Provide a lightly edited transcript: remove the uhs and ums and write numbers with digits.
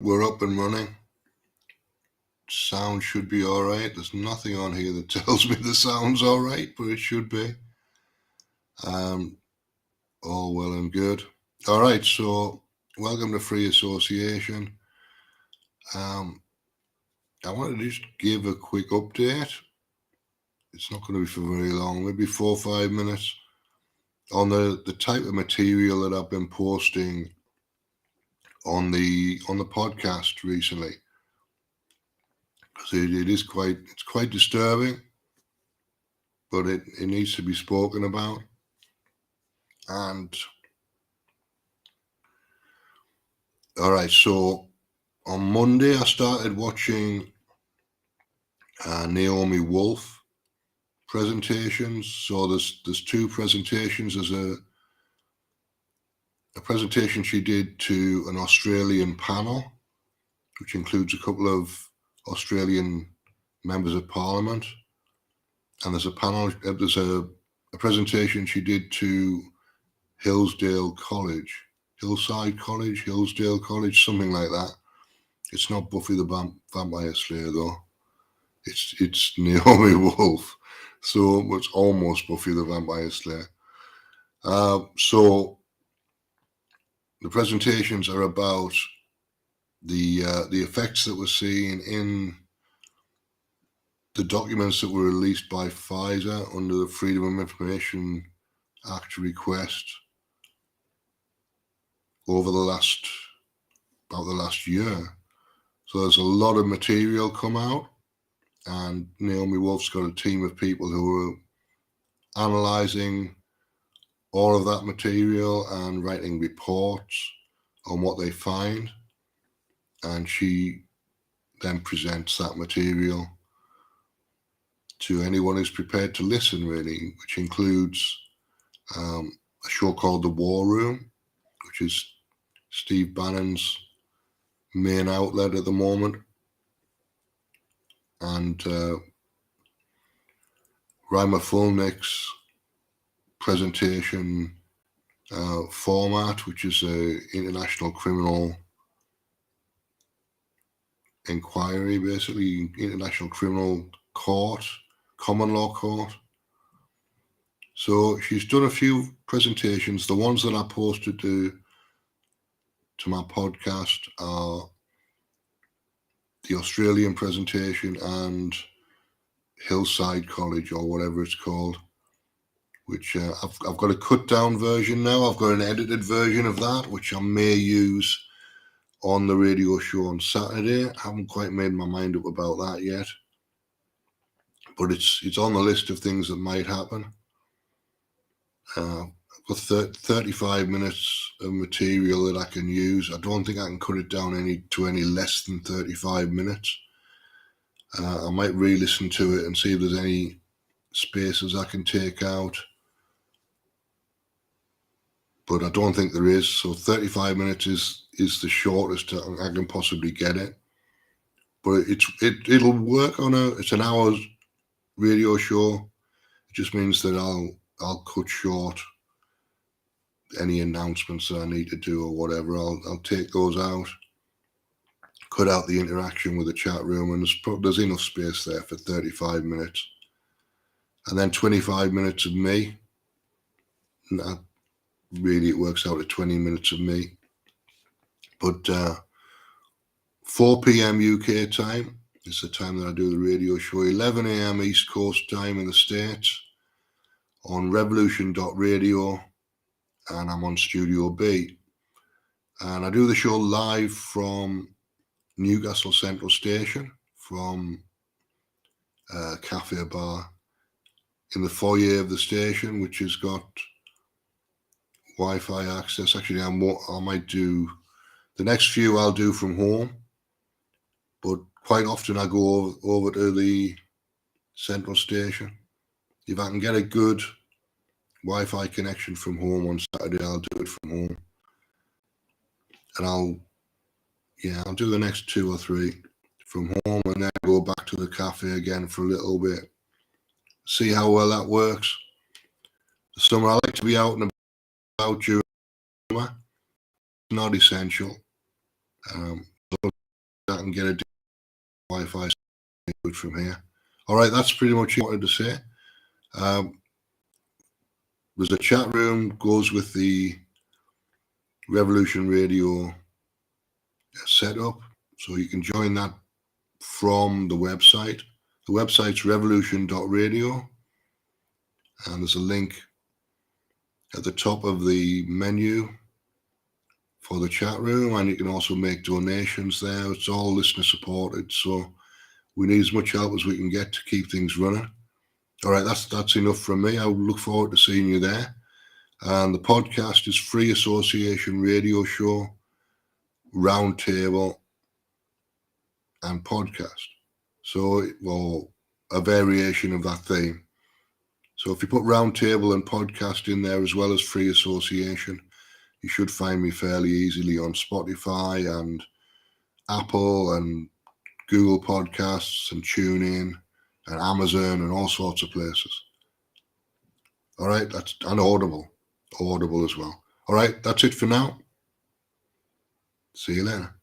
We're up and running. Sound should be all right. There's nothing on here that tells me the sound's all right, but it should be. All well and good. All right, so welcome to Free Association. I wanted to just give a quick update. It's not going to be for very long, maybe 4 or 5 minutes, on the type of material that I've been posting on the podcast recently. So it's quite disturbing, but it needs to be spoken about. And all right, so on Monday I started watching Naomi Wolf presentations. So there's two presentations. There's a presentation she did to an Australian panel, which includes a couple of Australian members of Parliament, and there's a presentation she did to Hillsdale College, something like that. It's not Buffy the Vampire Slayer though. It's Naomi Wolf, so it's almost Buffy the Vampire Slayer. So the presentations are about the effects that we're seeing in the documents that were released by Pfizer under the Freedom of Information Act request over the last year. So there's a lot of material come out, and Naomi Wolf's got a team of people who are analysing all of that material and writing reports on what they find, and she then presents that material to anyone who's prepared to listen, really, which includes a show called The War Room, which is Steve Bannon's main outlet at the moment, and Reimer Fulnick's presentation format, which is a international criminal inquiry, basically international criminal court, common law court. So she's done a few presentations. The ones that I posted to my podcast are the Australian presentation and Hillside College, or whatever it's called, which I've got a cut down version now. I've got an edited version of that, which I may use on the radio show on Saturday. I haven't quite made my mind up about that yet, but it's on the list of things that might happen. I've got 35 minutes of material that I can use. I don't think I can cut it down to any less than 35 minutes. I might re-listen to it and see if there's any spaces I can take out, but I don't think there is. So 35 minutes is the shortest I can possibly get it. But it'll work it's an hour's radio show. It just means that I'll cut short any announcements that I need to do or whatever. I'll take those out, cut out the interaction with the chat room, and there's enough space there for 35 minutes. And then 25 minutes of me. That really, it works out at 20 minutes of me. But 4 p.m. UK time is the time that I do the radio show. 11 a.m. East Coast time in the States on revolution.radio, and I'm on Studio B. And I do the show live from Newcastle Central Station, from a cafe bar in the foyer of the station, which has got Wi-Fi access. Actually, I might do the next few I'll do from home, but quite often I go over to the central station. If I can get a good Wi-Fi connection from home on Saturday, I'll do it from home, and I'll do the next 2 or 3 from home, and then go back to the cafe again for a little bit. See how well that works. The summer, I like to be out and about during the summer. It's not essential. I can get a Wi-Fi from here. All right, that's pretty much what I wanted to say. There's a chat room goes with the Revolution Radio setup, so you can join that from the website. The website's revolution.radio, and there's a link at the top of the menu for the chat room, and you can also make donations there. It's all listener supported, so we need as much help as we can get to keep things running. All right, that's enough from me. I look forward to seeing you there. And the podcast is Free Association Radio Show, Roundtable, and Podcast. So, well, a variation of that theme. So if you put Roundtable and Podcast in there as well as Free Association, you should find me fairly easily on Spotify and Apple and Google Podcasts and TuneIn and Amazon and all sorts of places. All right, that's and Audible as well. All right, that's it for now. See you later.